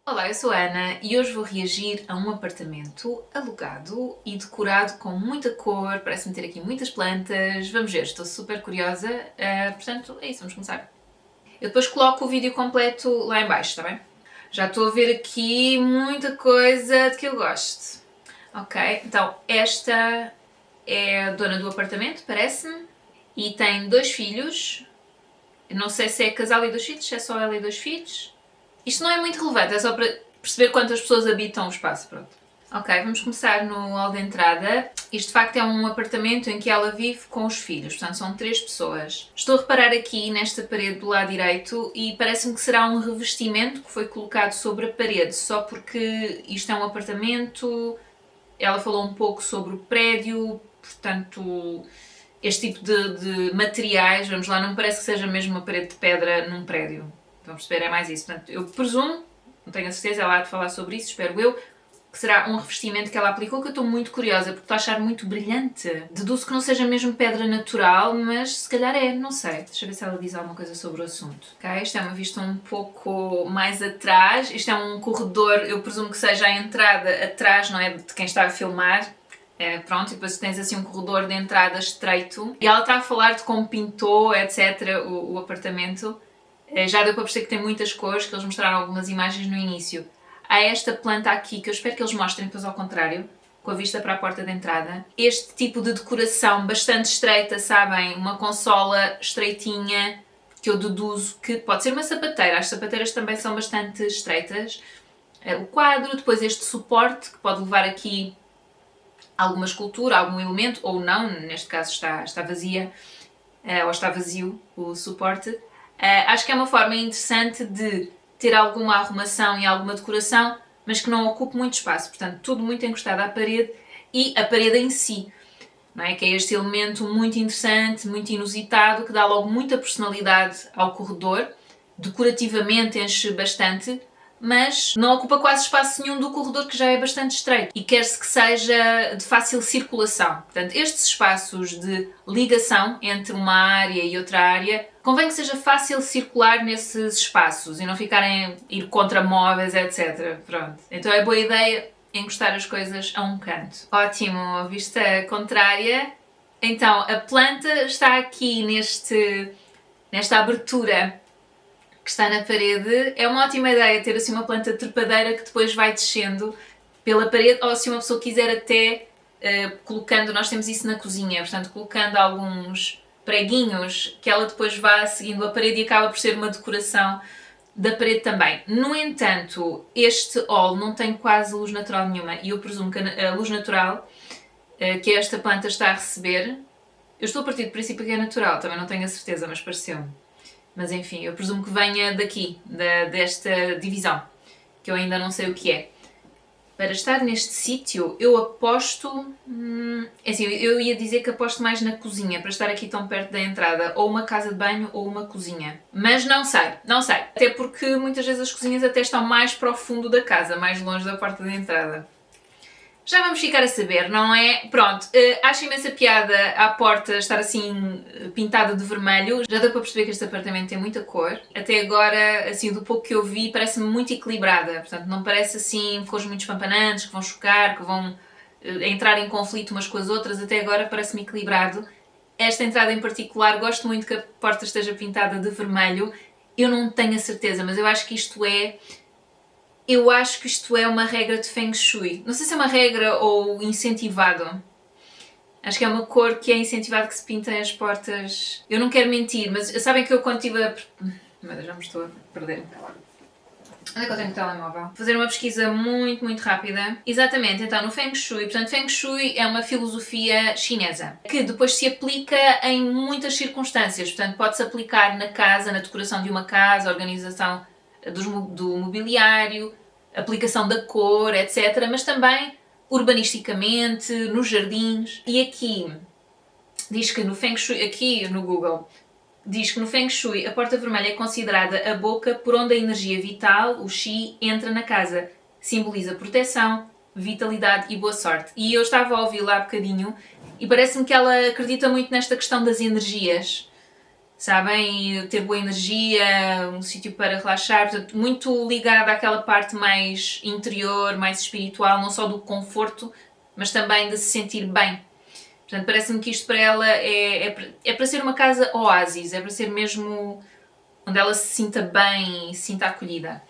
Olá, eu sou a Ana e hoje vou reagir a um apartamento alugado e decorado com muita cor, parece-me ter aqui muitas plantas. Vamos ver, estou super curiosa, portanto é isso, vamos começar. Eu depois coloco o vídeo completo lá em baixo, está bem? Já estou a ver aqui muita coisa de que eu gosto. Ok, então esta é a dona do apartamento, parece-me, e tem dois filhos. Não sei se é casal e dois filhos, se é só ela e dois filhos. Isto não é muito relevante, é só para perceber quantas pessoas habitam o espaço, pronto. Ok, vamos começar no hall de entrada. Isto de facto é um apartamento em que ela vive com os filhos, portanto são 3 pessoas. Estou a reparar aqui nesta parede do lado direito e parece-me que será um revestimento que foi colocado sobre a parede, só porque isto é um apartamento. Ela falou um pouco sobre o prédio, portanto este tipo de materiais, vamos lá, não me parece que seja mesmo uma parede de pedra num prédio. Vamos perceber, é mais isso. Portanto, eu presumo, não tenho a certeza, ela há de falar sobre isso, espero eu, que será um revestimento que ela aplicou, que eu estou muito curiosa, porque estou a achar muito brilhante. Deduzo que não seja mesmo pedra natural, mas se calhar é, não sei. Deixa eu ver se ela diz alguma coisa sobre o assunto. Ok, isto é uma vista um pouco mais atrás. Isto é um corredor, eu presumo que seja a entrada atrás, não é, de quem está a filmar. Pronto, e depois tens assim um corredor de entrada estreito. E ela está a falar de como pintou, etc., o apartamento. Já deu para perceber que tem muitas cores, que eles mostraram algumas imagens no início. Há esta planta aqui, que eu espero que eles mostrem depois ao contrário, com a vista para a porta de entrada. Este tipo de decoração bastante estreita, sabem? Uma consola estreitinha, que eu deduzo que pode ser uma sapateira. As sapateiras também são bastante estreitas. O quadro, depois este suporte, que pode levar aqui alguma escultura, algum elemento, ou não, neste caso está vazia, ou está vazio o suporte. Acho que é uma forma interessante de ter alguma arrumação e alguma decoração, mas que não ocupe muito espaço. Portanto, tudo muito encostado à parede e a parede em si, não é? Que é este elemento muito interessante, muito inusitado, que dá logo muita personalidade ao corredor. Decorativamente enche bastante, mas não ocupa quase espaço nenhum do corredor, que já é bastante estreito, e quer-se que seja de fácil circulação. Portanto, estes espaços de ligação entre uma área e outra área, convém que seja fácil circular nesses espaços e não ficarem ir contra móveis, etc. Pronto. Então é boa ideia encostar as coisas a um canto. Ótimo, vista contrária. Então, a planta está aqui nesta abertura que está na parede. É uma ótima ideia ter assim uma planta trepadeira que depois vai descendo pela parede, ou se uma pessoa quiser até colocando, nós temos isso na cozinha, portanto colocando alguns preguinhos que ela depois vá seguindo a parede e acaba por ser uma decoração da parede também. No entanto, este hall não tem quase luz natural nenhuma e eu presumo que a luz natural que esta planta está a receber, eu estou a partir do princípio que é natural, também não tenho a certeza, mas pareceu-me. Mas enfim, eu presumo que venha daqui, desta divisão, que eu ainda não sei o que é. Para estar neste sítio, eu aposto... assim, eu ia dizer que aposto mais na cozinha, para estar aqui tão perto da entrada. Ou uma casa de banho ou uma cozinha. Mas não sei, não sei. Até porque muitas vezes as cozinhas até estão mais para o fundo da casa, mais longe da porta de entrada. Já vamos ficar a saber, não é? Pronto, acho imensa piada à porta estar assim pintada de vermelho. Já deu para perceber que este apartamento tem muita cor. Até agora, assim, do pouco que eu vi, parece-me muito equilibrada. Portanto, não parece assim cores muito espampanantes, que vão chocar, que vão entrar em conflito umas com as outras. Até agora parece-me equilibrado. Esta entrada em particular, gosto muito que a porta esteja pintada de vermelho. Eu não tenho a certeza, mas eu acho que isto é uma regra de Feng Shui. Não sei se é uma regra ou incentivado. Acho que é uma cor que é incentivado que se pintem as portas. Eu não quero mentir, mas sabem que eu quando estive a... Meu Deus, já me estou a perder. Onde é que eu tenho o telemóvel? Vou fazer uma pesquisa muito, muito rápida. Exatamente, então no Feng Shui. Portanto, Feng Shui é uma filosofia chinesa que depois se aplica em muitas circunstâncias. Portanto, pode-se aplicar na casa, na decoração de uma casa, organização do mobiliário, aplicação da cor, etc. Mas também urbanisticamente, nos jardins. E aqui diz que no Feng Shui, aqui no Google, diz que no Feng Shui a porta vermelha é considerada a boca por onde a energia vital, o Qi, entra na casa. Simboliza proteção, vitalidade e boa sorte. E eu estava a ouvi-la há bocadinho e parece-me que ela acredita muito nesta questão das energias. sabem? E ter boa energia, um sítio para relaxar, portanto, muito ligado àquela parte mais interior, mais espiritual, não só do conforto, mas também de se sentir bem. Portanto, parece-me que isto para ela é para ser uma casa oásis, é para ser mesmo onde ela se sinta bem e se sinta acolhida.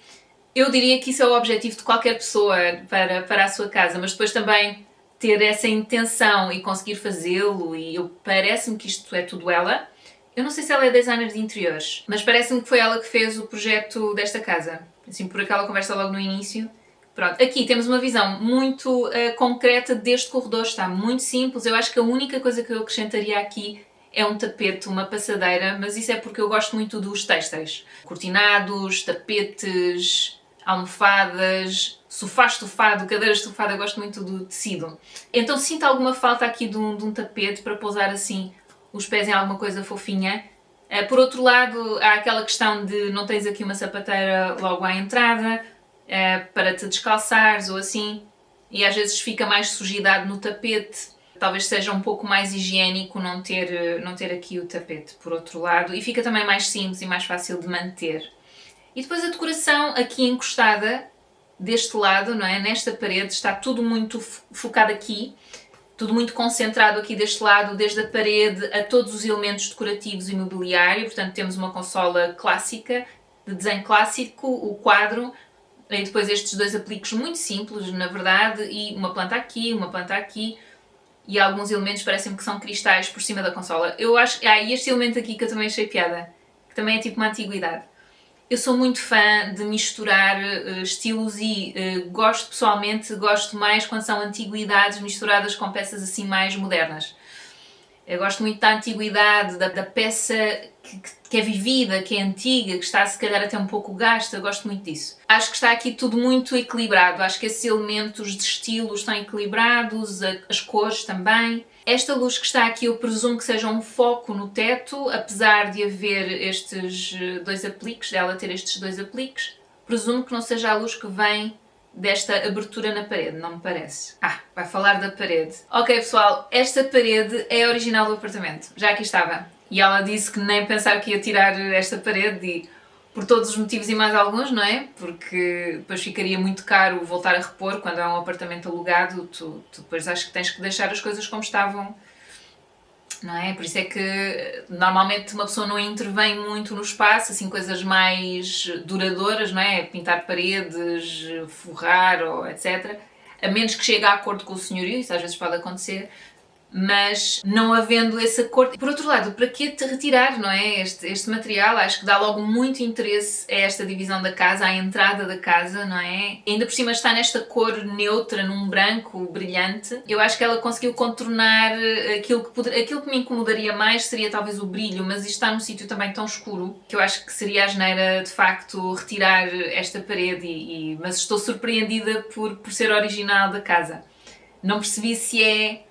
Eu diria que isso é o objetivo de qualquer pessoa para a sua casa, mas depois também ter essa intenção e conseguir fazê-lo, e parece-me que isto é tudo ela. Eu não sei se ela é designer de interiores, mas parece-me que foi ela que fez o projeto desta casa. Assim, por aquela conversa logo no início. Pronto, aqui temos uma visão muito concreta deste corredor, está muito simples. Eu acho que a única coisa que eu acrescentaria aqui é um tapete, uma passadeira, mas isso é porque eu gosto muito dos têxteis. Cortinados, tapetes, almofadas, sofá estofado, cadeira estofada, eu gosto muito do tecido. Então sinto alguma falta aqui de um tapete para pousar assim os pés em alguma coisa fofinha. Por outro lado, há aquela questão de não tens aqui uma sapateira logo à entrada, para te descalçares ou assim, e às vezes fica mais sujidade no tapete. Talvez seja um pouco mais higiênico não ter aqui o tapete, por outro lado, e fica também mais simples e mais fácil de manter. E depois a decoração aqui encostada, deste lado, não é? Nesta parede, está tudo muito focado aqui, tudo muito concentrado aqui deste lado, desde a parede a todos os elementos decorativos e mobiliário. Portanto, temos uma consola clássica, de desenho clássico, o quadro, e depois estes dois apliques muito simples, na verdade, e uma planta aqui, e alguns elementos parecem que são cristais por cima da consola. Eu acho... e este elemento aqui que eu também achei piada, que também é tipo uma antiguidade. Eu sou muito fã de misturar estilos e gosto mais quando são antiguidades misturadas com peças assim mais modernas. Eu gosto muito da antiguidade, da peça que é vivida, que é antiga, que está se calhar até um pouco gasta, eu gosto muito disso. Acho que está aqui tudo muito equilibrado, acho que esses elementos de estilo estão equilibrados, as cores também. Esta luz que está aqui eu presumo que seja um foco no teto, apesar de haver estes dois apliques, dela ter estes dois apliques, presumo que não seja a luz que vem desta abertura na parede, não me parece. Vai falar da parede. Ok pessoal, esta parede é original do apartamento, já aqui estava. E ela disse que nem pensava que ia tirar esta parede e por todos os motivos e mais alguns, não é? Porque depois ficaria muito caro voltar a repor quando é um apartamento alugado, tu depois acho que tens que deixar as coisas como estavam, não é? Por isso é que normalmente uma pessoa não intervém muito no espaço, assim coisas mais duradouras, não é? Pintar paredes, forrar ou etc. A menos que chegue a acordo com o senhorio, isso às vezes pode acontecer, mas não havendo esse acordo. Por outro lado, para que te retirar, não é? Este material, acho que dá logo muito interesse a esta divisão da casa, à entrada da casa, não é? E ainda por cima está nesta cor neutra, num branco brilhante. Eu acho que ela conseguiu contornar aquilo que me incomodaria mais seria talvez o brilho, mas isto está num sítio também tão escuro que eu acho que seria asneira de facto retirar esta parede, mas estou surpreendida por ser original da casa. Não percebi se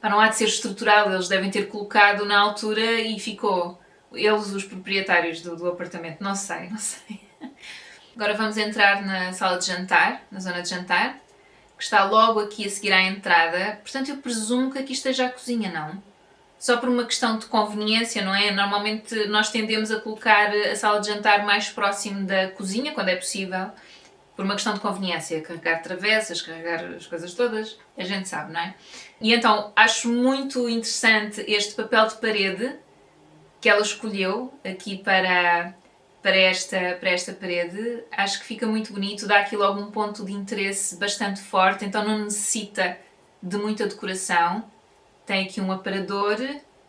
não há de ser estrutural, eles devem ter colocado na altura e ficou. Eles, os proprietários do apartamento, não sei. Agora vamos entrar na sala de jantar, na zona de jantar, que está logo aqui a seguir à entrada. Portanto, eu presumo que aqui esteja a cozinha, não? Só por uma questão de conveniência, não é? Normalmente nós tendemos a colocar a sala de jantar mais próximo da cozinha, quando é possível, por uma questão de conveniência, carregar travessas, carregar as coisas todas, a gente sabe, não é? E então acho muito interessante este papel de parede que ela escolheu aqui para esta parede. Acho que fica muito bonito, dá aqui logo um ponto de interesse bastante forte, então não necessita de muita decoração. Tem aqui um aparador.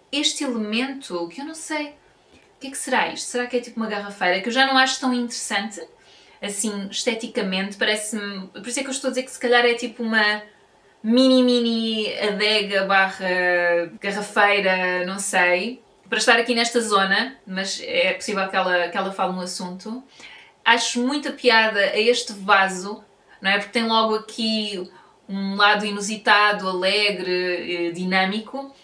Este elemento, que eu não sei, o que é que será isto? Será que é tipo uma garrafeira? Que eu já não acho tão interessante, assim, esteticamente, parece-me... Por isso é que eu estou a dizer que se calhar é tipo uma mini adega barra garrafeira, não sei, para estar aqui nesta zona, mas é possível que ela fale no assunto. Acho muita piada a este vaso, não é? Porque tem logo aqui um lado inusitado, alegre, dinâmico,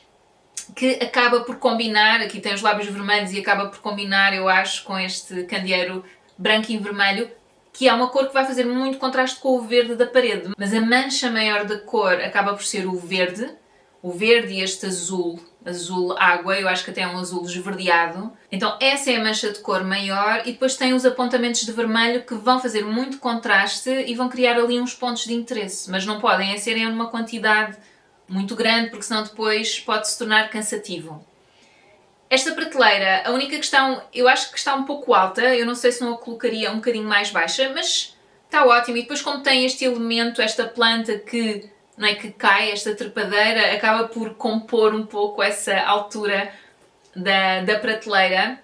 que acaba por combinar, aqui tem os lábios vermelhos e acaba por combinar, eu acho, com este candeeiro branco e vermelho, que é uma cor que vai fazer muito contraste com o verde da parede, mas a mancha maior da cor acaba por ser o verde e este azul azul água, eu acho que até é um azul esverdeado. Então essa é a mancha de cor maior e depois tem os apontamentos de vermelho que vão fazer muito contraste e vão criar ali uns pontos de interesse, mas não podem ser em uma quantidade muito grande porque senão depois pode se tornar cansativo. Esta prateleira, a única questão, eu acho que está um pouco alta, eu não sei se não a colocaria um bocadinho mais baixa, mas está ótimo. E depois como tem este elemento, esta planta que, não é, que cai, esta trepadeira, acaba por compor um pouco essa altura da prateleira.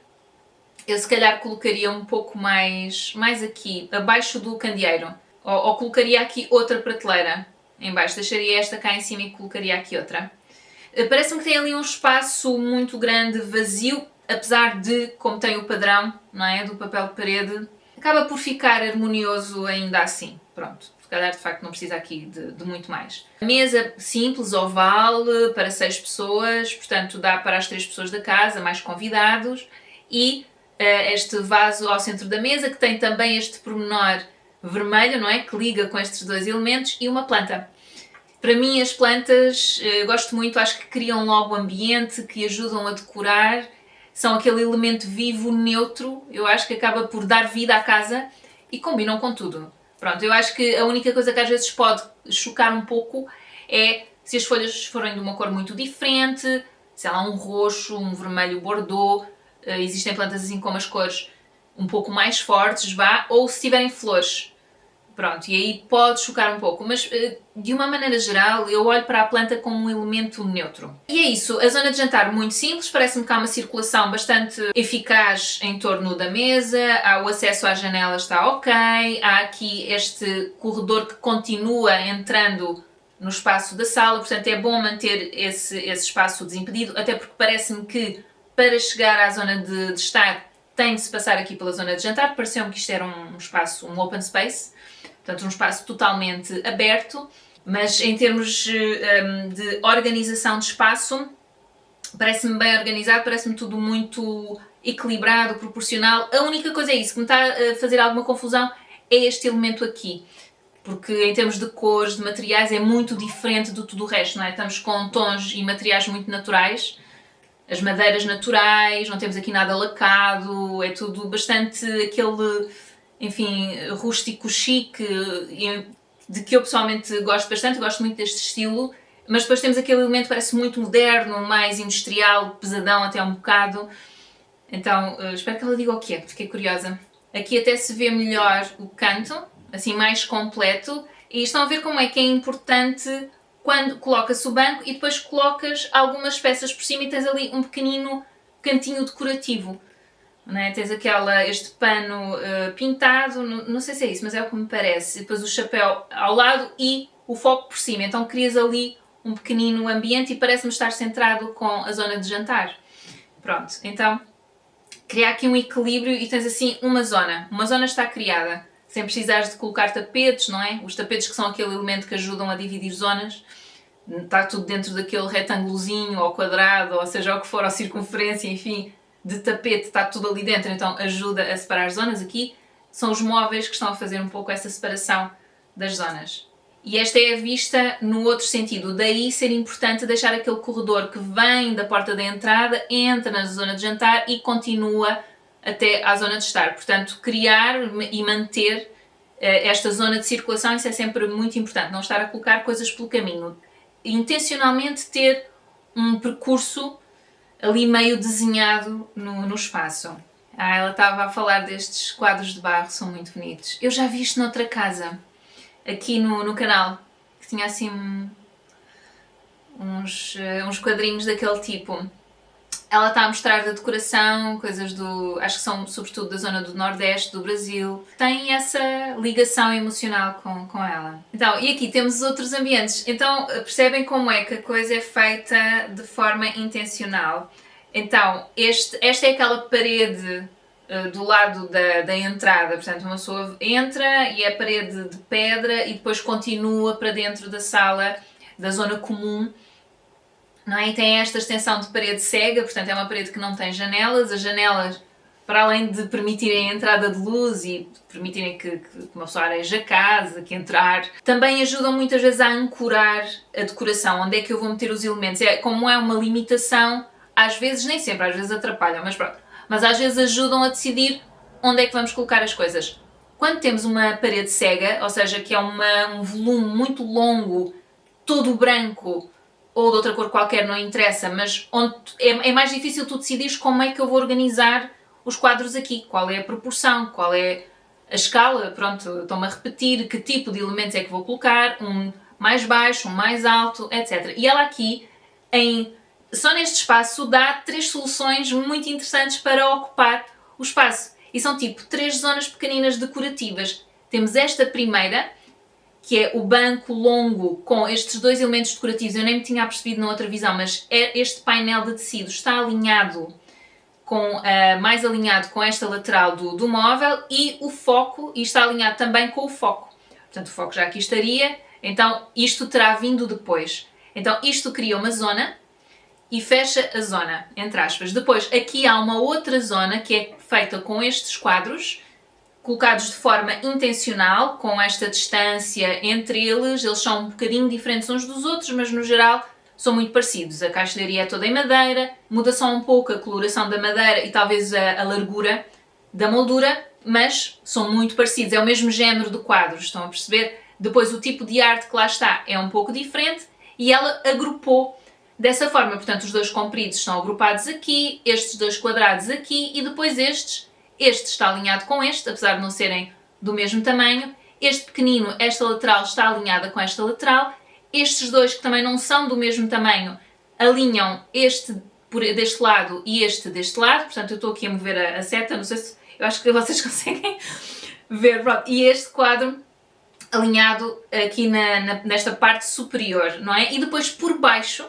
Eu se calhar colocaria um pouco mais aqui, abaixo do candeeiro. Ou colocaria aqui outra prateleira em baixo, deixaria esta cá em cima e colocaria aqui outra. Parece-me que tem ali um espaço muito grande vazio, apesar de, como tem o padrão, não é, do papel de parede, acaba por ficar harmonioso ainda assim. Pronto, se calhar de facto não precisa aqui de muito mais. A mesa simples, oval, para 6 pessoas, portanto dá para as 3 pessoas da casa, mais convidados, e este vaso ao centro da mesa, que tem também este pormenor vermelho, não é, que liga com estes dois elementos, e uma planta. Para mim as plantas, gosto muito, acho que criam logo ambiente, que ajudam a decorar, são aquele elemento vivo, neutro, eu acho que acaba por dar vida à casa e combinam com tudo. Pronto, eu acho que a única coisa que às vezes pode chocar um pouco é se as folhas forem de uma cor muito diferente, sei lá, um roxo, um vermelho bordeaux, existem plantas assim com as cores um pouco mais fortes, vá, ou se tiverem flores. Pronto, e aí pode chocar um pouco, mas de uma maneira geral eu olho para a planta como um elemento neutro. E é isso, a zona de jantar muito simples, parece-me que há uma circulação bastante eficaz em torno da mesa, o acesso à janela está ok, há aqui este corredor que continua entrando no espaço da sala, portanto é bom manter esse espaço desimpedido, até porque parece-me que para chegar à zona de estar tem de se passar aqui pela zona de jantar, pareceu-me que isto era um espaço, um open space, portanto um espaço totalmente aberto, mas em termos de organização de espaço, parece-me bem organizado, parece-me tudo muito equilibrado, proporcional. A única coisa é isso, que me está a fazer alguma confusão, é este elemento aqui, porque em termos de cores, de materiais, é muito diferente de tudo o resto, não é? Estamos com tons e materiais muito naturais, as madeiras naturais, não temos aqui nada lacado, é tudo bastante aquele, enfim, rústico chique, de que eu pessoalmente gosto bastante, gosto muito deste estilo, mas depois temos aquele elemento que parece muito moderno, mais industrial, pesadão até um bocado. Então, espero que ela diga o que é, fiquei curiosa. Aqui até se vê melhor o canto, assim mais completo, e estão a ver como é que é importante quando colocas o banco e depois colocas algumas peças por cima e tens ali um pequenino cantinho decorativo. Não é? Tens este pano pintado, não sei se é isso, mas é o que me parece. E depois o chapéu ao lado e o foco por cima. Então crias ali um pequenino ambiente e parece-me estar centrado com a zona de jantar. Pronto, então criar aqui um equilíbrio e tens assim uma zona. Uma zona está criada, sem precisares de colocar tapetes, não é? Os tapetes que são aquele elemento que ajudam a dividir zonas. Está tudo dentro daquele retângulozinho, ou quadrado, ou seja o que for, ou circunferência, enfim, de tapete, está tudo ali dentro, então ajuda a separar as zonas. Aqui são os móveis que estão a fazer um pouco essa separação das zonas. E esta é a vista no outro sentido, daí ser importante deixar aquele corredor que vem da porta da entrada, entra na zona de jantar e continua até à zona de estar. Portanto, criar e manter esta zona de circulação, isso é sempre muito importante, não estar a colocar coisas pelo caminho. Intencionalmente ter um percurso ali meio desenhado no espaço. Ela estava a falar destes quadros de barro, são muito bonitos. Eu já vi isto noutra casa, aqui no canal, que tinha assim uns quadrinhos daquele tipo. Ela está a mostrar da decoração, coisas acho que são sobretudo da zona do Nordeste do Brasil. Tem essa ligação emocional com ela. Então, e aqui temos outros ambientes. Então, percebem como é que a coisa é feita de forma intencional. Então, esta é aquela parede do lado da entrada, portanto uma pessoa entra e é a parede de pedra e depois continua para dentro da sala, da zona comum, não é? E tem esta extensão de parede cega, portanto é uma parede que não tem janelas, as janelas para além de permitirem a entrada de luz e permitirem que uma pessoa areje a casa, que entrar, também ajudam muitas vezes a ancorar a decoração, onde é que eu vou meter os elementos. Como é uma limitação, às vezes, nem sempre, às vezes atrapalham, mas pronto. Mas às vezes ajudam a decidir onde é que vamos colocar as coisas. Quando temos uma parede cega, ou seja, que é um volume muito longo, todo branco, ou de outra cor qualquer, não interessa, mas onde é mais difícil tu decidires como é que eu vou organizar os quadros aqui, qual é a proporção, qual é a escala, pronto, estou-me a repetir, que tipo de elementos é que vou colocar, um mais baixo, um mais alto, etc. E ela aqui, só neste espaço, dá 3 soluções muito interessantes para ocupar o espaço. E são tipo 3 zonas pequeninas decorativas. Temos esta primeira, que é o banco longo com estes 2 elementos decorativos. Eu nem me tinha percebido na outra visão, mas este painel de tecido está alinhado mais alinhado com esta lateral do móvel, e o foco, e está alinhado também com o foco. Portanto, o foco já aqui estaria, então isto terá vindo depois. Então isto cria uma zona e fecha a zona, entre aspas. Depois aqui há uma outra zona que é feita com estes quadros, colocados de forma intencional, com esta distância entre eles. Eles são um bocadinho diferentes uns dos outros, mas no geral são muito parecidos. A caixilharia é toda em madeira, muda só um pouco a coloração da madeira e talvez a largura da moldura, mas são muito parecidos. É o mesmo género de quadros, estão a perceber? Depois o tipo de arte que lá está é um pouco diferente e ela agrupou dessa forma. Portanto, os 2 compridos estão agrupados aqui, estes 2 quadrados aqui e depois este está alinhado com este, apesar de não serem do mesmo tamanho. Este pequenino, esta lateral está alinhada com esta lateral. Estes 2 que também não são do mesmo tamanho alinham este deste lado e este deste lado. Portanto, eu estou aqui a mover a seta, não sei se... eu acho que vocês conseguem ver. Pronto. E este quadro alinhado aqui nesta parte superior, não é? E depois por baixo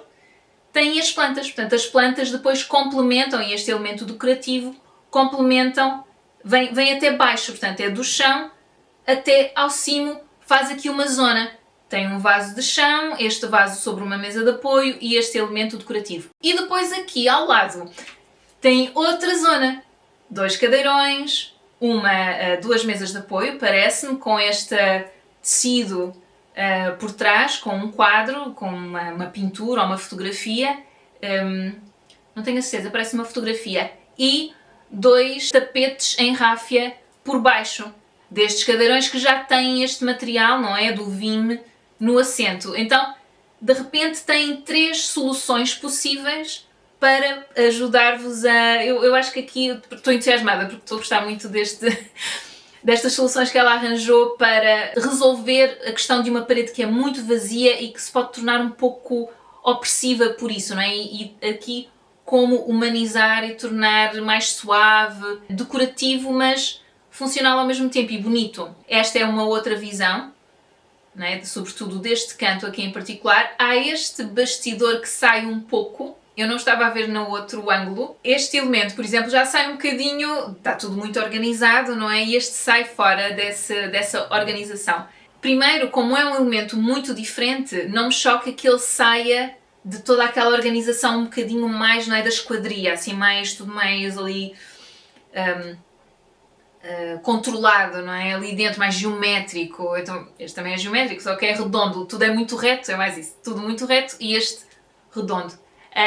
tem as plantas. Portanto, as plantas depois complementam, e este elemento decorativo complementam, vem até baixo. Portanto, é do chão até ao cimo, faz aqui uma zona. Tem um vaso de chão, este vaso sobre uma mesa de apoio e este elemento decorativo. E depois aqui ao lado tem outra zona. 2 cadeirões, 2 mesas de apoio, parece-me, com este tecido por trás, com um quadro, com uma pintura ou uma fotografia. Não tenho a certeza, parece uma fotografia. E 2 tapetes em ráfia por baixo destes cadeirões que já têm este material, não é? Do vime no assento. Então, de repente, têm 3 soluções possíveis para ajudar-vos a... Eu acho que aqui estou entusiasmada porque estou a gostar muito destas soluções que ela arranjou para resolver a questão de uma parede que é muito vazia e que se pode tornar um pouco opressiva por isso, não é? E aqui como humanizar e tornar mais suave, decorativo, mas funcional ao mesmo tempo e bonito. Esta é uma outra visão, não é? Sobretudo deste canto aqui em particular. Há este bastidor que sai um pouco, eu não estava a ver no outro ângulo. Este elemento, por exemplo, já sai um bocadinho, está tudo muito organizado, não é? E este sai fora dessa organização. Primeiro, como é um elemento muito diferente, não me choca que ele saia de toda aquela organização um bocadinho mais, não é, da esquadria, assim, tudo mais ali controlado, não é? Ali dentro, mais geométrico. Então, este também é geométrico, só que é redondo, tudo é muito reto, é mais isso, tudo muito reto e este redondo.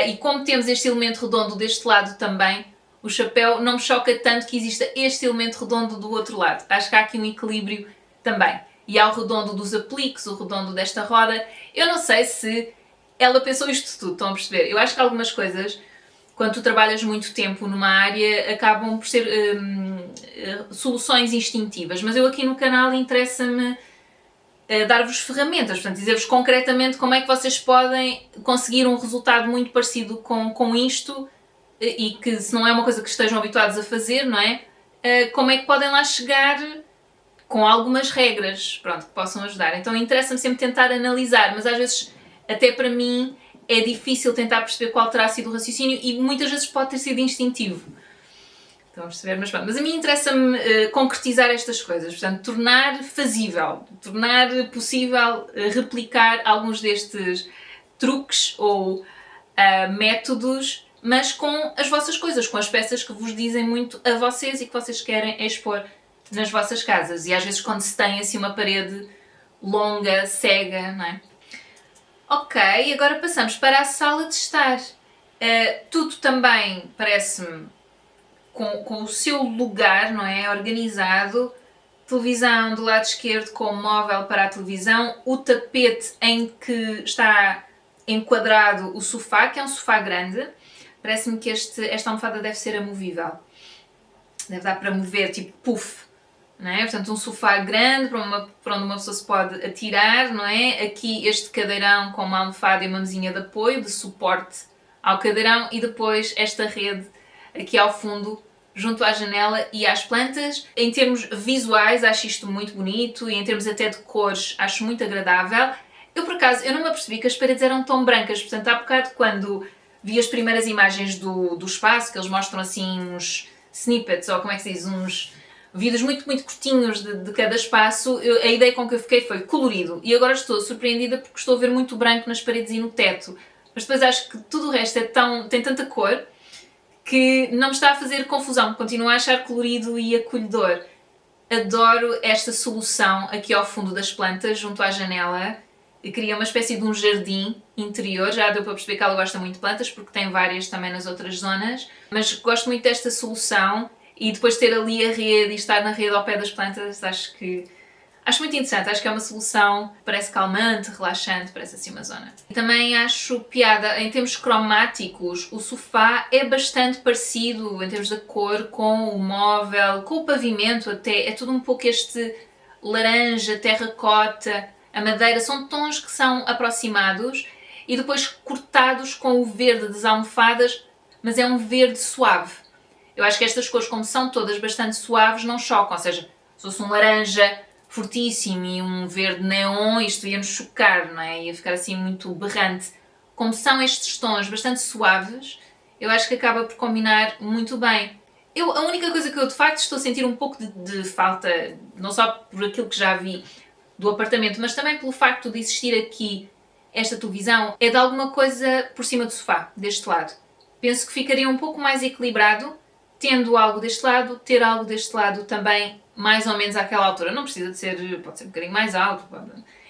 E como temos este elemento redondo deste lado também, o chapéu não me choca tanto que exista este elemento redondo do outro lado. Acho que há aqui um equilíbrio também. E há o redondo dos apliques, o redondo desta roda. Eu não sei se ela pensou isto tudo, estão a perceber? Eu acho que algumas coisas, quando tu trabalhas muito tempo numa área, acabam por ser soluções instintivas. Mas eu aqui no canal interessa-me dar-vos ferramentas, portanto, dizer-vos concretamente como é que vocês podem conseguir um resultado muito parecido com isto e que, se não é uma coisa que estejam habituados a fazer, não é? Como é que podem lá chegar com algumas regras, pronto, que possam ajudar. Então interessa-me sempre tentar analisar, mas às vezes, até para mim, é difícil tentar perceber qual terá sido o raciocínio e muitas vezes pode ter sido instintivo. Estão a perceber? Mas pronto, mas a mim interessa-me concretizar estas coisas, portanto, tornar fazível, tornar possível replicar alguns destes truques ou métodos, mas com as vossas coisas, com as peças que vos dizem muito a vocês e que vocês querem expor nas vossas casas. E às vezes quando se tem assim uma parede longa, cega, não é? Ok, agora passamos para a sala de estar. Tudo também parece-me com o seu lugar, não é? Organizado. Televisão do lado esquerdo com móvel para a televisão. O tapete em que está enquadrado o sofá, que é um sofá grande. Parece-me que esta almofada deve ser amovível. Deve dar para mover, tipo puff. Não é? Portanto, um sofá grande para onde uma pessoa se pode atirar, não é? Aqui este cadeirão com uma almofada e uma mesinha de apoio, de suporte ao cadeirão, e depois esta rede aqui ao fundo, junto à janela e às plantas. Em termos visuais, acho isto muito bonito, e em termos até de cores, acho muito agradável. Eu, por acaso, eu não me apercebi que as paredes eram tão brancas, portanto, há bocado, quando vi as primeiras imagens do espaço, que eles mostram assim uns snippets, ou como é que se diz, uns vídeos muito, muito curtinhos de cada espaço, a ideia com que eu fiquei foi colorido. E agora estou surpreendida porque estou a ver muito branco nas paredes e no teto. Mas depois acho que tudo o resto tem tanta cor que não me está a fazer confusão. Continuo a achar colorido e acolhedor. Adoro esta solução aqui ao fundo das plantas, junto à janela. Cria uma espécie de um jardim interior. Já deu para perceber que ela gosta muito de plantas, porque tem várias também nas outras zonas. Mas gosto muito desta solução. E depois ter ali a rede e estar na rede ao pé das plantas, acho muito interessante. Acho que é uma solução, parece calmante, relaxante, parece assim uma zona. E também acho piada, em termos cromáticos, o sofá é bastante parecido, em termos da cor, com o móvel, com o pavimento até. É tudo um pouco este laranja, terracota, a madeira. São tons que são aproximados e depois cortados com o verde das almofadas, mas é um verde suave. Eu acho que estas cores, como são todas bastante suaves, não chocam. Ou seja, se fosse um laranja fortíssimo e um verde neon, isto ia-nos chocar, não é? Ia ficar assim muito berrante. Como são estes tons bastante suaves, eu acho que acaba por combinar muito bem. A única coisa que eu de facto estou a sentir um pouco de falta, não só por aquilo que já vi do apartamento, mas também pelo facto de existir aqui esta televisão, é de alguma coisa por cima do sofá, deste lado. Penso que ficaria um pouco mais equilibrado tendo algo deste lado, ter algo deste lado também mais ou menos àquela altura. Não precisa de ser, pode ser um bocadinho mais alto,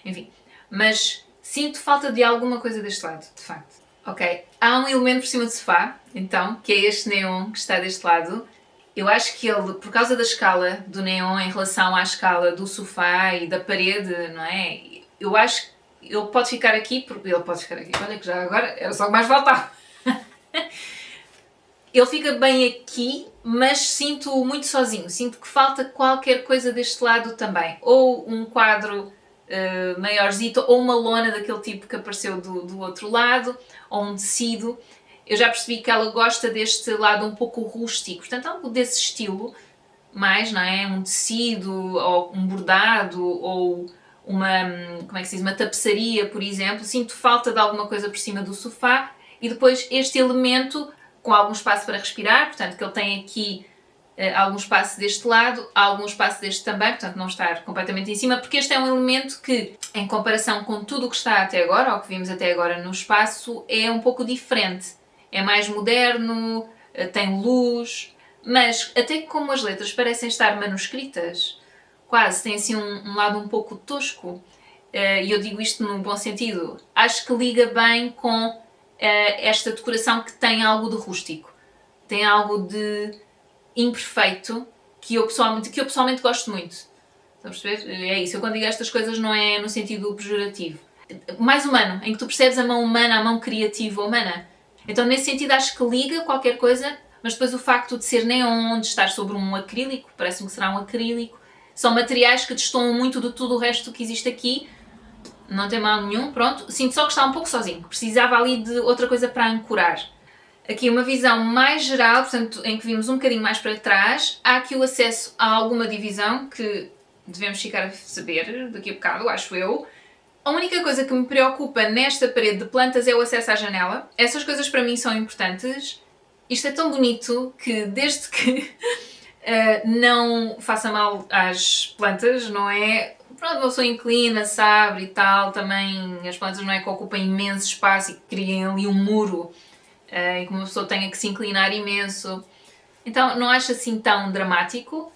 enfim. Mas sinto falta de alguma coisa deste lado, de facto. Ok, há um elemento por cima do sofá, então, que é este neon que está deste lado. Eu acho que ele, por causa da escala do neon em relação à escala do sofá e da parede, não é? Eu acho que ele pode ficar aqui, porque ele pode ficar aqui. Olha que já agora era só o que mais faltava. Ele fica bem aqui, mas sinto-o muito sozinho. Sinto que falta qualquer coisa deste lado também. Ou um quadro maiorzito, ou uma lona daquele tipo que apareceu do outro lado, ou um tecido. Eu já percebi que ela gosta deste lado um pouco rústico, portanto algo desse estilo, mais, não é? Um tecido, ou um bordado, ou como é que se diz? Uma tapeçaria, por exemplo. Sinto falta de alguma coisa por cima do sofá. E depois este elemento com algum espaço para respirar, portanto que ele tem aqui algum espaço deste lado, algum espaço deste também, portanto não estar completamente em cima, porque este é um elemento que, em comparação com tudo o que está até agora, ou que vimos até agora no espaço, é um pouco diferente. É mais moderno, tem luz, mas até que como as letras parecem estar manuscritas, quase, tem assim um lado um pouco tosco, e eu digo isto num bom sentido, acho que liga bem com esta decoração que tem algo de rústico, tem algo de imperfeito que eu pessoalmente gosto muito. Estão a perceber? É isso, eu quando digo estas coisas não é no sentido pejorativo. Mais humano, em que tu percebes a mão humana, a mão criativa humana. Então nesse sentido acho que liga qualquer coisa, mas depois o facto de ser neon, de estar sobre um acrílico, parece-me que será um acrílico, são materiais que destoam muito de tudo o resto que existe aqui. Não tem mal nenhum, pronto. Sinto só que está um pouco sozinho, que precisava ali de outra coisa para ancorar. Aqui uma visão mais geral, portanto, em que vimos um bocadinho mais para trás. Há aqui o acesso a alguma divisão que devemos ficar a saber daqui a bocado, acho eu. A única coisa que me preocupa nesta parede de plantas é o acesso à janela. Essas coisas para mim são importantes. Isto é tão bonito que desde que não faça mal às plantas, não é? Pronto, uma pessoa inclina, sabe e tal, também as plantas não é que ocupem imenso espaço e que criem ali um muro e que uma pessoa tenha que se inclinar imenso. Então não acho assim tão dramático.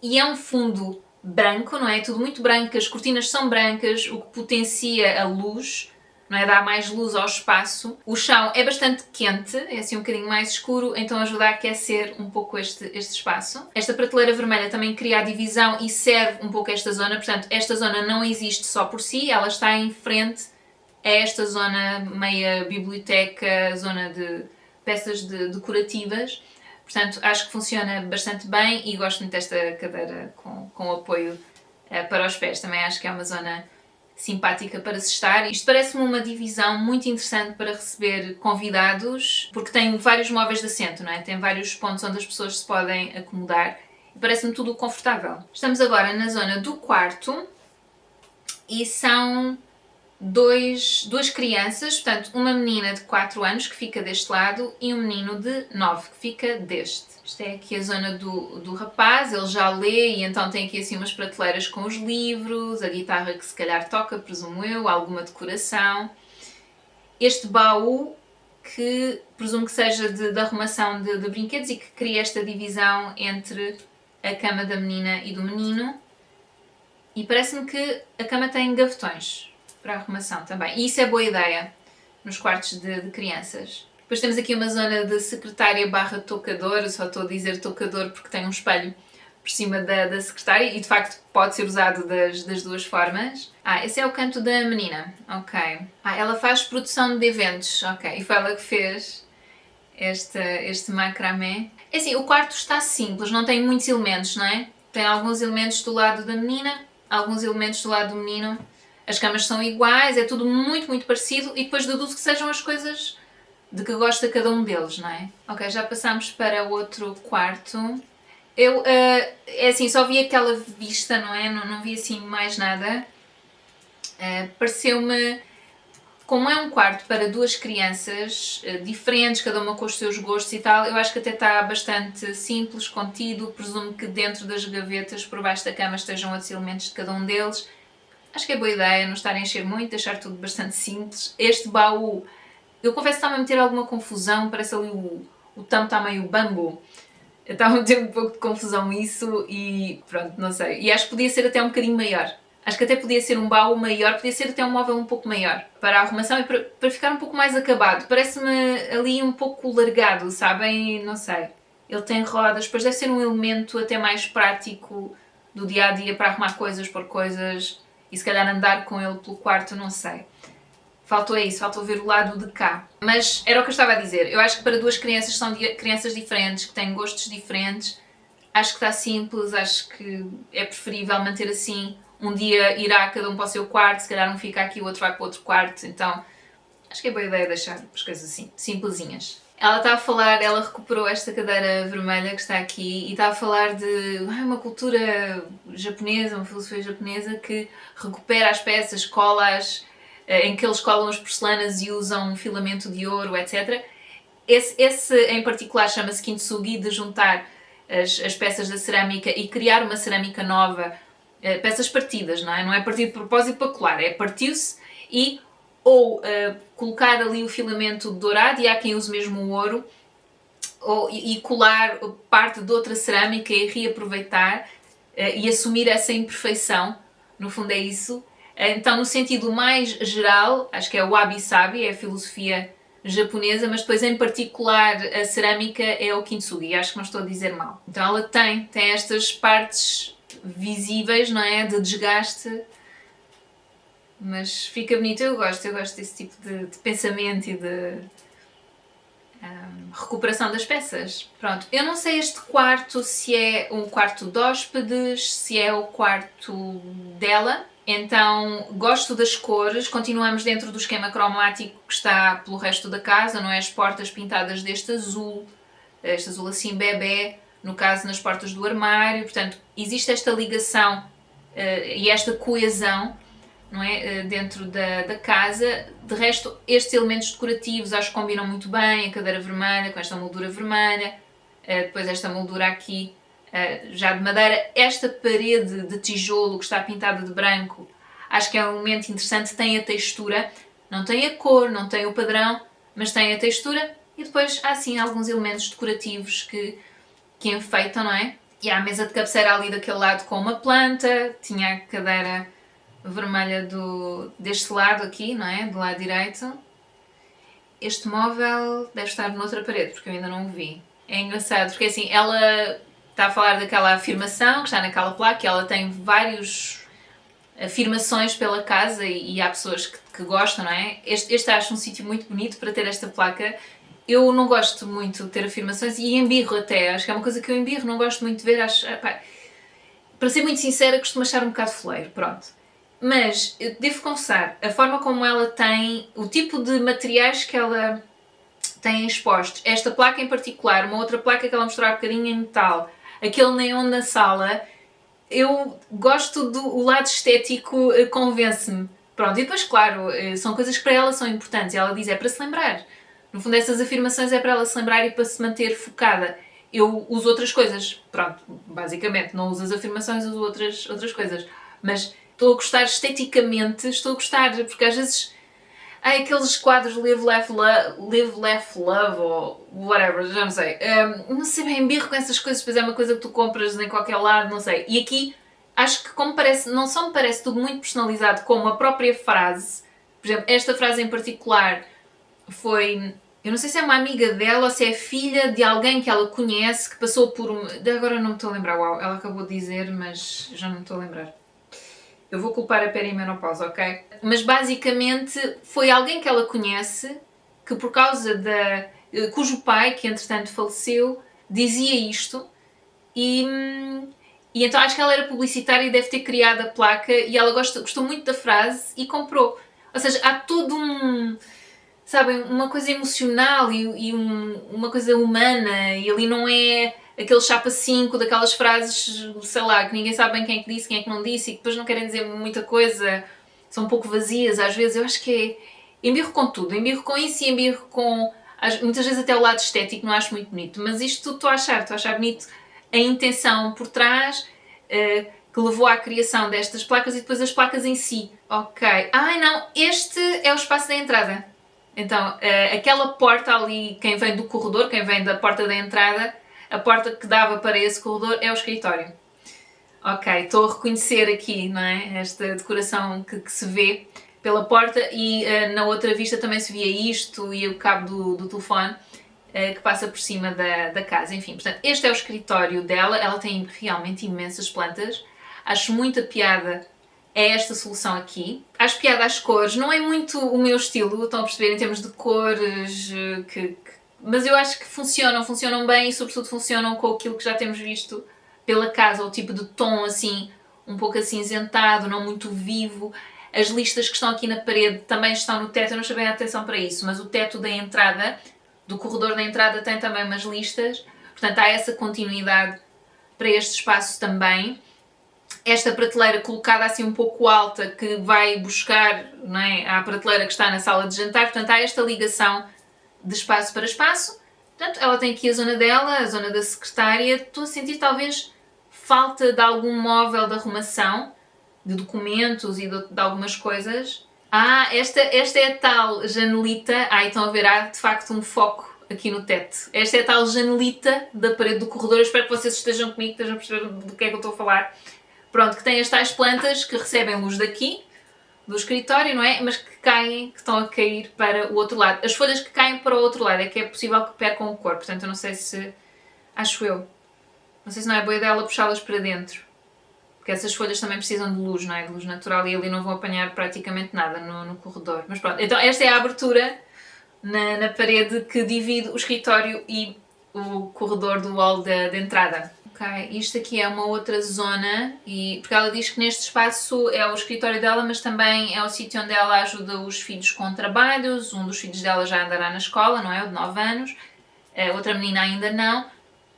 E é um fundo branco, não é? Tudo muito branco, as cortinas são brancas, o que potencia a luz, não é? Dá mais luz ao espaço. O chão é bastante quente, é assim um bocadinho mais escuro, então ajuda a aquecer um pouco este espaço. Esta prateleira vermelha também cria a divisão e serve um pouco esta zona, portanto esta zona não existe só por si, ela está em frente a esta zona meia biblioteca, zona de peças decorativas. Portanto, acho que funciona bastante bem e gosto muito desta cadeira com apoio para os pés. Também acho que é uma zona simpática para se estar. Isto parece-me uma divisão muito interessante para receber convidados, porque tem vários móveis de assento, não é? Tem vários pontos onde as pessoas se podem acomodar. Parece-me tudo confortável. Estamos agora na zona do quarto e são duas crianças, portanto, uma menina de 4 anos que fica deste lado e um menino de 9 que fica deste. Isto é aqui a zona do rapaz, ele já lê e então tem aqui assim umas prateleiras com os livros, a guitarra que se calhar toca, presumo eu, alguma decoração. Este baú que presumo que seja de arrumação de brinquedos e que cria esta divisão entre a cama da menina e do menino. E parece-me que a cama tem gavetões para a arrumação também. E isso é boa ideia nos quartos de crianças. Depois temos aqui uma zona de secretária barra tocador. Eu só estou a dizer tocador porque tem um espelho por cima da secretária e de facto pode ser usado das duas formas. Esse é o canto da menina. Ok. Ela faz produção de eventos. Ok. E foi ela que fez este macramé. É assim, o quarto está simples, não tem muitos elementos, não é? Tem alguns elementos do lado da menina, alguns elementos do lado do menino. As camas são iguais, é tudo muito, muito parecido e depois deduzo que sejam as coisas de que gosta cada um deles, não é? Ok, já passámos para o outro quarto. Eu, é assim, só vi aquela vista, não é? Não vi assim mais nada. Pareceu-me, como é um quarto para duas crianças diferentes, cada uma com os seus gostos e tal, eu acho que até está bastante simples, contido. Presumo que dentro das gavetas, por baixo da cama, estejam outros elementos de cada um deles. Acho que é boa ideia não estar a encher muito, deixar tudo bastante simples. Este baú, eu confesso que está-me a meter alguma confusão, parece ali o tampo está meio bambu. Está-me a meter um pouco de confusão isso e pronto, não sei. E acho que podia ser até um bocadinho maior. Acho que até podia ser um baú maior, podia ser até um móvel um pouco maior para a arrumação e para ficar um pouco mais acabado. Parece-me ali um pouco largado, sabem? Não sei. Ele tem rodas, depois deve ser um elemento até mais prático do dia-a-dia para arrumar coisas, pôr coisas e se calhar andar com ele pelo quarto, não sei. Faltou isso, faltou ver o lado de cá. Mas era o que eu estava a dizer. Eu acho que para duas crianças, são crianças diferentes, que têm gostos diferentes, acho que está simples, acho que é preferível manter assim. Um dia irá cada um para o seu quarto, se calhar um fica aqui, o outro vai para o outro quarto. Então, acho que é boa ideia deixar as coisas assim, simplesinhas. Ela está a falar, ela recuperou esta cadeira vermelha que está aqui e está a falar de uma cultura japonesa, uma filosofia japonesa que recupera as peças, cola-as, em que eles colam as porcelanas e usam um filamento de ouro, etc. Esse em particular chama-se kintsugi, de juntar as peças da cerâmica e criar uma cerâmica nova, peças partidas, não é? Não é partido de propósito para colar, é partiu-se e ou colocar ali o filamento dourado, e há quem use mesmo o ouro, e colar parte de outra cerâmica e reaproveitar e assumir essa imperfeição, no fundo é isso. Então, no sentido mais geral, acho que é o wabi-sabi, é a filosofia japonesa, mas depois em particular a cerâmica é o kintsugi, acho que não estou a dizer mal. Então ela tem estas partes visíveis, não é, de desgaste, mas fica bonito, eu gosto desse tipo de pensamento e de recuperação das peças. Pronto, eu não sei este quarto se é um quarto de hóspedes, se é o quarto dela, então gosto das cores, continuamos dentro do esquema cromático que está pelo resto da casa, não é? As portas pintadas deste azul, este azul assim bebé, no caso nas portas do armário, portanto existe esta ligação e esta coesão, não é? Dentro da casa. De resto, estes elementos decorativos acho que combinam muito bem, a cadeira vermelha com esta moldura vermelha, depois esta moldura aqui já de madeira, esta parede de tijolo que está pintada de branco, acho que é um elemento interessante, tem a textura, não tem a cor, não tem o padrão, mas tem a textura E depois há assim alguns elementos decorativos que enfeitam, não é? E há a mesa de cabeceira ali daquele lado com uma planta, tinha a cadeira vermelha deste lado aqui, não é? Do lado direito. Este móvel deve estar noutra parede, porque eu ainda não o vi. É engraçado, porque assim, ela está a falar daquela afirmação que está naquela placa, e ela tem vários afirmações pela casa e há pessoas que gostam, não é? Este acho um sítio muito bonito para ter esta placa. Eu não gosto muito de ter afirmações e embirro até, acho que é uma coisa que eu embirro, não gosto muito de ver, acho, pá, para ser muito sincera, costumo achar um bocado foleiro, pronto. Mas, eu devo confessar, a forma como ela tem, o tipo de materiais que ela tem expostos, esta placa em particular, uma outra placa que ela mostrou há bocadinho em metal, aquele neon na sala, eu gosto do lado estético, convence-me. Pronto, e depois, claro, são coisas que para ela são importantes, e ela diz, é para se lembrar. No fundo, essas afirmações é para ela se lembrar e para se manter focada. Eu uso outras coisas, pronto, basicamente, não uso as afirmações, uso outras coisas. Mas estou a gostar esteticamente, estou a gostar, porque às vezes há aqueles quadros Live, Laugh, Love, ou whatever, já não sei. Não sei bem, birro com essas coisas, depois é uma coisa que tu compras em qualquer lado, não sei. E aqui, acho que como parece, não só me parece tudo muito personalizado, como a própria frase, por exemplo, esta frase em particular foi... Eu não sei se é uma amiga dela ou se é filha de alguém que ela conhece, que passou por uma... Agora não me estou a lembrar, uau, ela acabou de dizer, mas já não me estou a lembrar. Eu vou culpar a perimenopausa, ok? Mas basicamente foi alguém que ela conhece que por causa cujo pai, que entretanto faleceu, dizia isto e então acho que ela era publicitária e deve ter criado a placa e ela gostou muito da frase e comprou. Ou seja, há todo sabem, uma coisa emocional e uma coisa humana e ali não é aquele chapa 5 daquelas frases, sei lá, que ninguém sabe bem quem é que disse, quem é que não disse e que depois não querem dizer muita coisa, são um pouco vazias às vezes. Eu acho que é... Embirro com tudo, embirro com isso e embirro com... Muitas vezes até o lado estético não acho muito bonito, mas isto tudo estou a achar bonito a intenção por trás, que levou à criação destas placas e depois as placas em si. Ok. Ai não, este é o espaço da entrada. Então, aquela porta ali, quem vem do corredor, quem vem da porta da entrada, a porta que dava para esse corredor é o escritório. Ok, estou a reconhecer aqui, não é? Esta decoração que se vê pela porta e na outra vista também se via isto e o cabo do telefone que passa por cima da casa. Enfim, portanto, este é o escritório dela. Ela tem realmente imensas plantas. Acho muita piada é esta solução aqui. Acho piada às cores. Não é muito o meu estilo, estão a perceber, em termos de cores, mas eu acho que funcionam bem e sobretudo funcionam com aquilo que já temos visto pela casa, o tipo de tom assim, um pouco acinzentado, não muito vivo. As listas que estão aqui na parede também estão no teto, eu não chamei a atenção para isso, mas o teto da entrada, do corredor da entrada, tem também umas listas. Portanto, há essa continuidade para este espaço também. Esta prateleira colocada assim um pouco alta que vai buscar, não é, à prateleira que está na sala de jantar, portanto há esta ligação de espaço para espaço. Portanto, ela tem aqui a zona dela, a zona da secretária. Estou a sentir talvez falta de algum móvel de arrumação, de documentos e de algumas coisas. Esta é a tal janelita. Estão a ver, há de facto um foco aqui no teto. Esta é a tal janelita da parede do corredor. Eu espero que vocês estejam comigo, estejam a perceber do que é que eu estou a falar. Pronto, que tem as tais plantas que recebem luz daqui, do escritório, não é? Mas que caem, que estão a cair para o outro lado. As folhas que caem para o outro lado é que é possível que percam o corpo. Portanto, eu não sei se... Acho eu. Não sei se não é boa ideia ela puxá-las para dentro. Porque essas folhas também precisam de luz, não é? De luz natural e ali não vão apanhar praticamente nada no corredor. Mas pronto, então esta é a abertura na parede que divide o escritório e o corredor do hall de entrada. Ok, isto aqui é uma outra zona, porque ela diz que neste espaço é o escritório dela, mas também é o sítio onde ela ajuda os filhos com trabalhos. Um dos filhos dela já andará na escola, não é? O de 9 anos. A outra menina ainda não,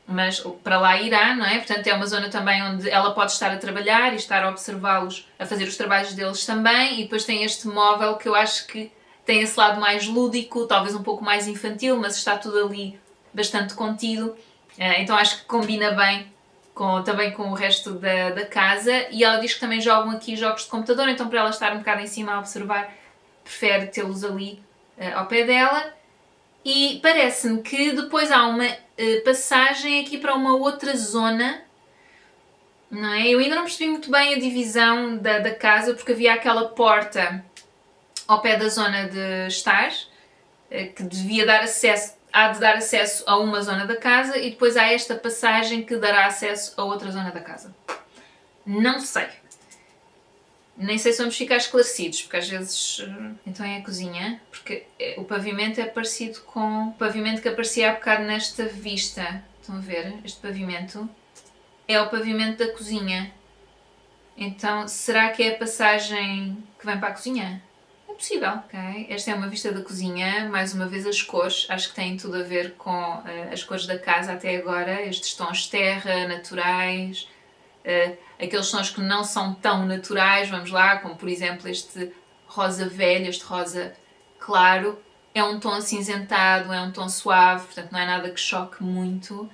mas para lá irá, não é? Portanto, é uma zona também onde ela pode estar a trabalhar e estar a observá-los, a fazer os trabalhos deles também. E depois tem este móvel que eu acho que tem esse lado mais lúdico, talvez um pouco mais infantil, mas está tudo ali bastante contido. Então acho que combina bem também com o resto da casa. E ela diz que também jogam aqui jogos de computador, então para ela estar um bocado em cima a observar, prefere tê-los ali ao pé dela. E parece-me que depois há uma passagem aqui para uma outra zona, não é? Eu ainda não percebi muito bem a divisão da casa, porque havia aquela porta ao pé da zona de estar, que devia dar acesso, há de dar acesso a uma zona da casa, e depois há esta passagem que dará acesso a outra zona da casa. Não sei. Nem sei se vamos ficar esclarecidos, porque às vezes... Então é a cozinha, porque o pavimento é parecido com o pavimento que aparecia há bocado nesta vista. Estão a ver? Este pavimento é o pavimento da cozinha. Então, será que é a passagem que vem para a cozinha? É possível, ok? Esta é uma vista da cozinha, mais uma vez as cores, acho que têm tudo a ver com as cores da casa até agora, estes tons terra, naturais, aqueles tons que não são tão naturais, vamos lá, como por exemplo este rosa velho, este rosa claro, é um tom acinzentado, é um tom suave, portanto não é nada que choque muito.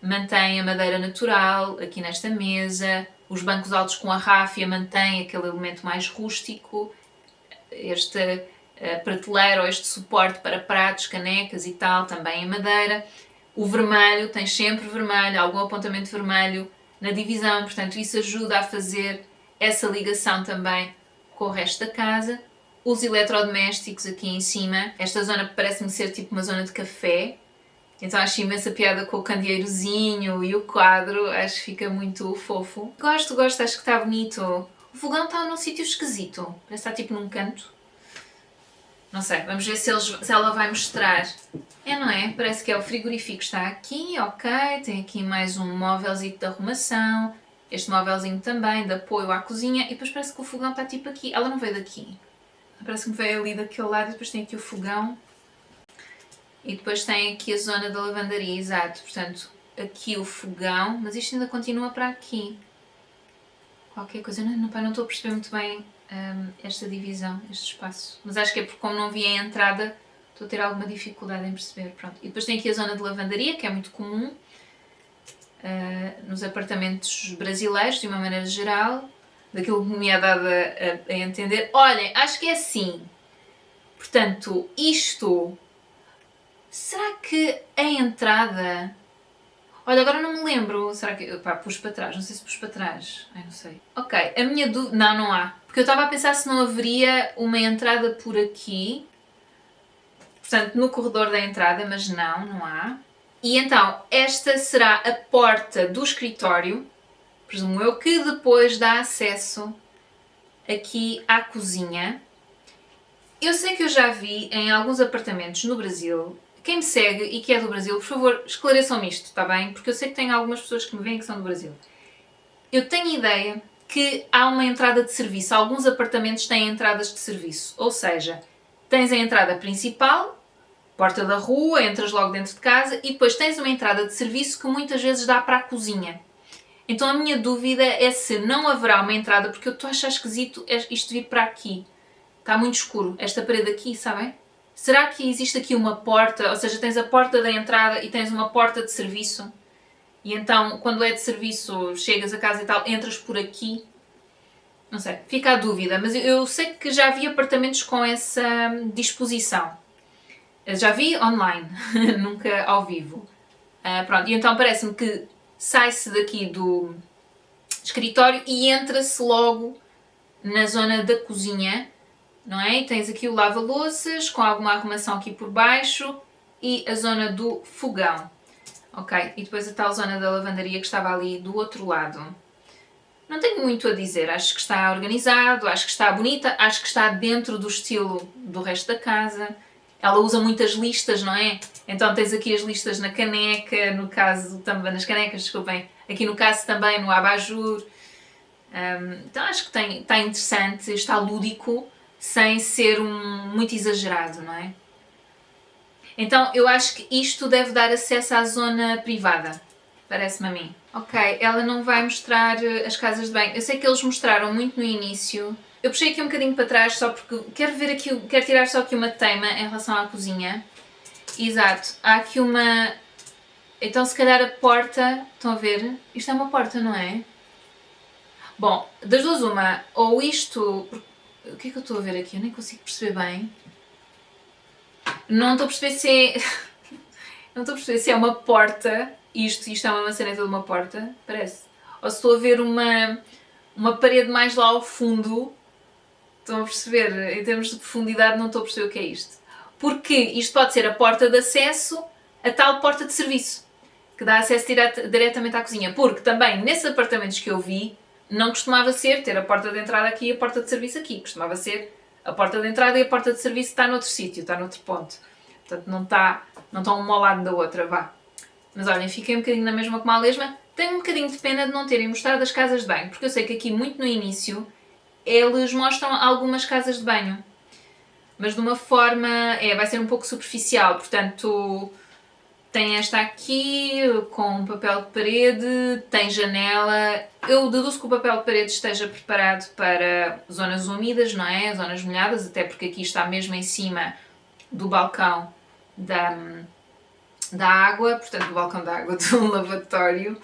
Mantém a madeira natural aqui nesta mesa, os bancos altos com a ráfia mantêm aquele elemento mais rústico, esta prateleira ou este suporte para pratos, canecas e tal, também em madeira. O vermelho, tem sempre vermelho, algum apontamento vermelho na divisão, portanto isso ajuda a fazer essa ligação também com o resto da casa. Os eletrodomésticos aqui em cima, esta zona parece-me ser tipo uma zona de café, então acho imensa piada com o candeeirozinho e o quadro, acho que fica muito fofo. Gosto, acho que está bonito. O fogão está num sítio esquisito, parece que está tipo num canto. Não sei, vamos ver se ela vai mostrar. É, não é? Parece que é o frigorífico, está aqui, ok. Tem aqui mais um móvelzinho de arrumação. Este móvelzinho também, de apoio à cozinha. E depois parece que o fogão está tipo aqui. Ela não veio daqui. Parece que me veio ali daquele lado e depois tem aqui o fogão. E depois tem aqui a zona da lavandaria, exato. Portanto, aqui o fogão, mas isto ainda continua para aqui. Qualquer coisa, não estou a perceber muito bem esta divisão, este espaço. Mas acho que é porque como não vi a entrada, estou a ter alguma dificuldade em perceber. Pronto. E depois tem aqui a zona de lavandaria, que é muito comum nos apartamentos brasileiros, de uma maneira geral. Daquilo que me é dado a entender. Olhem, acho que é assim. Portanto, isto... Será que a entrada... Olha, agora não me lembro. Será que... Pá, pus para trás. Não sei se pus para trás. Ai, não sei. Ok, a minha dúvida... Não há. Porque eu estava a pensar se não haveria uma entrada por aqui. Portanto, no corredor da entrada, mas não há. E então, esta será a porta do escritório, presumo eu, que depois dá acesso aqui à cozinha. Eu sei que eu já vi em alguns apartamentos no Brasil. Quem me segue e que é do Brasil, por favor, esclareçam-me isto, está bem? Porque eu sei que tem algumas pessoas que me veem que são do Brasil. Eu tenho ideia que há uma entrada de serviço. Alguns apartamentos têm entradas de serviço. Ou seja, tens a entrada principal, porta da rua, entras logo dentro de casa e depois tens uma entrada de serviço que muitas vezes dá para a cozinha. Então a minha dúvida é se não haverá uma entrada, porque eu estou a achar esquisito isto vir para aqui. Está muito escuro, esta parede aqui, sabem? Será que existe aqui uma porta, ou seja, tens a porta da entrada e tens uma porta de serviço? E então, quando é de serviço, chegas a casa e tal, entras por aqui? Não sei, fica a dúvida, mas eu sei que já vi apartamentos com essa disposição. Já vi online, nunca ao vivo. Pronto, e então parece-me que sai-se daqui do escritório e entra-se logo na zona da cozinha, não é? E tens aqui o lava-louças com alguma arrumação aqui por baixo e a zona do fogão. Ok, e depois a tal zona da lavandaria que estava ali do outro lado. Não tenho muito a dizer, acho que está organizado, acho que está bonita, acho que está dentro do estilo do resto da casa. Ela usa muitas listas, não é? Então tens aqui as listas na caneca, no caso também nas canecas, desculpem, aqui no caso também no abajur. Então acho que está interessante, está lúdico, sem ser muito exagerado, não é? Então eu acho que isto deve dar acesso à zona privada, parece-me a mim. Ok, ela não vai mostrar as casas de banho. Eu sei que eles mostraram muito no início. Eu puxei aqui um bocadinho para trás só porque quero tirar só aqui uma teima em relação à cozinha. Exato, há aqui uma... Então se calhar a porta, estão a ver? Isto é uma porta, não é? Bom, das duas uma, ou isto... O que é que eu estou a ver aqui? Eu nem consigo perceber bem. Não estou a perceber se é... não estou a perceber se é uma porta, isto é uma maçaneta de uma porta, parece. Ou se estou a ver uma parede mais lá ao fundo. Estão a perceber? Em termos de profundidade não estou a perceber o que é isto. Porque isto pode ser a porta de acesso, a tal porta de serviço, que dá acesso diretamente à cozinha. Porque também, nesses apartamentos que eu vi, não costumava ser ter a porta de entrada aqui e a porta de serviço aqui. Costumava ser a porta de entrada e a porta de serviço está noutro sítio, está noutro ponto. Portanto, não estão uma ao lado da outra, vá. Mas olhem, fiquei um bocadinho na mesma como a lesma. Tenho um bocadinho de pena de não terem mostrado as casas de banho, porque eu sei que aqui, muito no início, eles mostram algumas casas de banho. Mas de uma forma... vai ser um pouco superficial, portanto... Tem esta aqui, com papel de parede, tem janela. Eu deduzo que o papel de parede esteja preparado para zonas úmidas, não é? Zonas molhadas, até porque aqui está mesmo em cima do balcão da água, portanto do balcão da água do lavatório.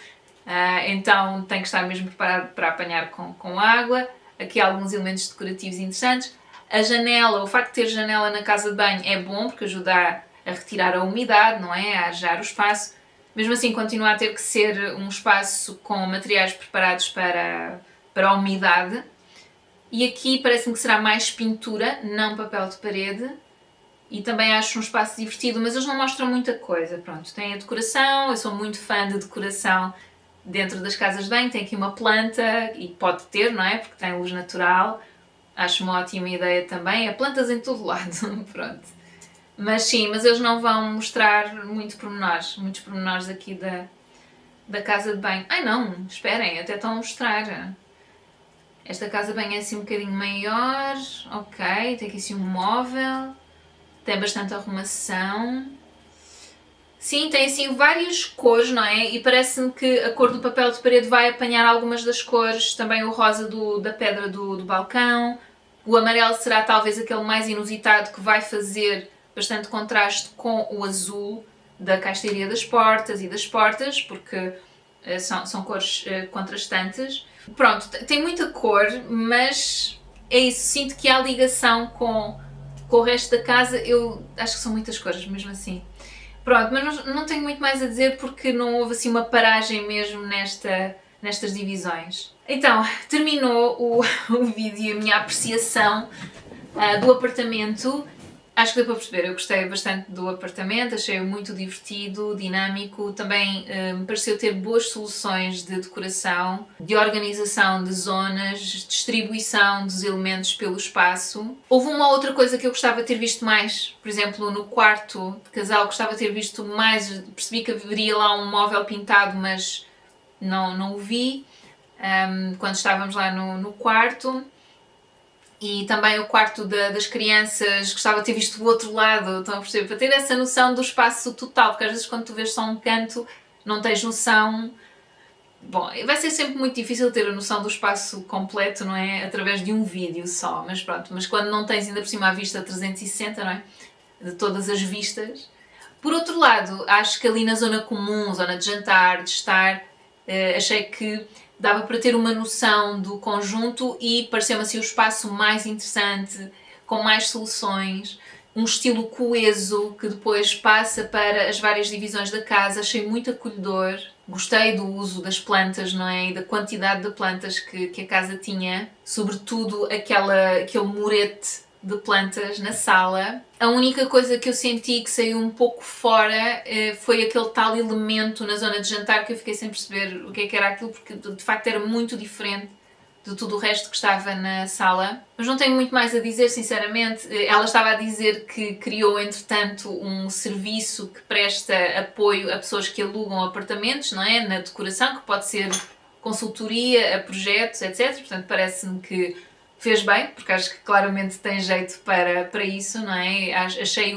Então tem que estar mesmo preparado para apanhar com água. Aqui há alguns elementos decorativos interessantes. A janela, o facto de ter janela na casa de banho é bom, porque ajuda a retirar a umidade, não é? A arejar o espaço. Mesmo assim, continua a ter que ser um espaço com materiais preparados para a umidade. E aqui parece-me que será mais pintura, não papel de parede. E também acho um espaço divertido, mas eles não mostram muita coisa. Pronto, tem a decoração, eu sou muito fã de decoração dentro das casas de banho. Tem aqui uma planta, e pode ter, não é? Porque tem luz natural. Acho uma ótima ideia também. Há plantas em todo lado, pronto. Mas sim, mas eles não vão mostrar muitos pormenores aqui da casa de banho. Ai não, esperem, até estão a mostrar. Esta casa de banho é assim um bocadinho maior, ok, tem aqui assim um móvel, tem bastante arrumação. Sim, tem assim várias cores, não é? E parece-me que a cor do papel de parede vai apanhar algumas das cores, também o rosa da pedra do balcão. O amarelo será talvez aquele mais inusitado que vai fazer bastante contraste com o azul da caixaria das portas, porque são cores contrastantes. Pronto, tem muita cor, mas é isso, sinto que há ligação com o resto da casa. Eu acho que são muitas cores, mesmo assim. Pronto, mas não tenho muito mais a dizer porque não houve assim uma paragem mesmo nestas divisões. Então, terminou o vídeo e a minha apreciação do apartamento. Acho que deu para perceber, eu gostei bastante do apartamento, achei-o muito divertido, dinâmico, também me pareceu ter boas soluções de decoração, de organização de zonas, distribuição dos elementos pelo espaço. Houve uma outra coisa que eu gostava de ter visto mais, por exemplo, no quarto de casal gostava de ter visto mais, percebi que haveria lá um móvel pintado, mas não o vi quando estávamos lá no quarto. E também o quarto das crianças, gostava de ter visto o outro lado, estão a perceber? Para ter essa noção do espaço total, porque às vezes quando tu vês só um canto, não tens noção. Bom, vai ser sempre muito difícil ter a noção do espaço completo, não é? Através de um vídeo só, mas pronto. Mas quando não tens ainda por cima a vista 360, não é? De todas as vistas. Por outro lado, acho que ali na zona comum, zona de jantar, de estar, achei que dava para ter uma noção do conjunto e pareceu-me assim o espaço mais interessante, com mais soluções, um estilo coeso que depois passa para as várias divisões da casa. Achei muito acolhedor, gostei do uso das plantas, não é? E da quantidade de plantas que a casa tinha, sobretudo aquele murete de plantas na sala. A única coisa que eu senti que saiu um pouco fora foi aquele tal elemento na zona de jantar que eu fiquei sem perceber o que é que era aquilo, porque de facto era muito diferente de tudo o resto que estava na sala. Mas não tenho muito mais a dizer, sinceramente. Ela estava a dizer que criou, entretanto, um serviço que presta apoio a pessoas que alugam apartamentos, não é? Na decoração, que pode ser consultoria a projetos, etc. Portanto, parece-me que fez bem, porque acho que claramente tem jeito para isso, não é? Achei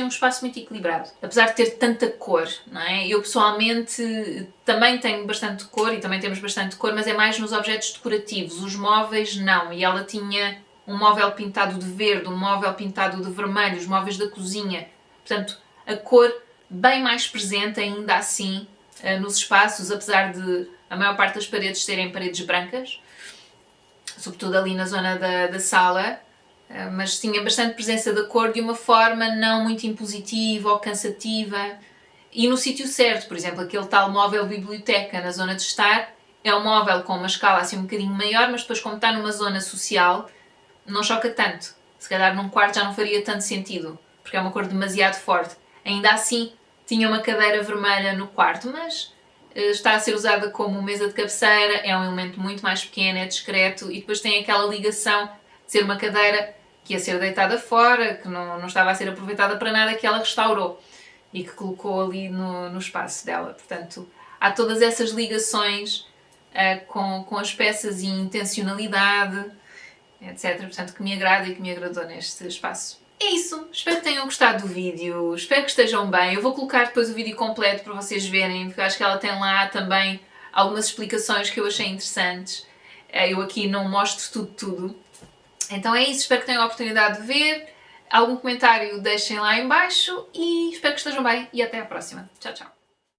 um espaço muito equilibrado, apesar de ter tanta cor, não é? Eu pessoalmente também tenho bastante cor e também temos bastante cor, mas é mais nos objetos decorativos, os móveis não, e ela tinha um móvel pintado de verde, um móvel pintado de vermelho, os móveis da cozinha, portanto a cor bem mais presente ainda assim nos espaços, apesar de a maior parte das paredes serem paredes brancas, sobretudo ali na zona da sala. mas tinha bastante presença da cor de uma forma não muito impositiva ou cansativa e no sítio certo. Por exemplo, aquele tal móvel biblioteca na zona de estar é um móvel com uma escala assim um bocadinho maior, mas depois como está numa zona social não choca tanto. Se calhar num quarto já não faria tanto sentido, porque é uma cor demasiado forte. Ainda assim, tinha uma cadeira vermelha no quarto, mas está a ser usada como mesa de cabeceira, é um elemento muito mais pequeno, é discreto e depois tem aquela ligação de ser uma cadeira que ia ser deitada fora, que não estava a ser aproveitada para nada, que ela restaurou e que colocou ali no espaço dela. Portanto, há todas essas ligações com as peças e intencionalidade, etc. Portanto, que me agrada e que me agradou neste espaço. É isso, espero que tenham gostado do vídeo, espero que estejam bem. Eu vou colocar depois o vídeo completo para vocês verem, porque eu acho que ela tem lá também algumas explicações que eu achei interessantes. Eu aqui não mostro tudo. Então é isso, espero que tenham a oportunidade de ver. Algum comentário deixem lá em baixo e espero que estejam bem e até à próxima. Tchau, tchau.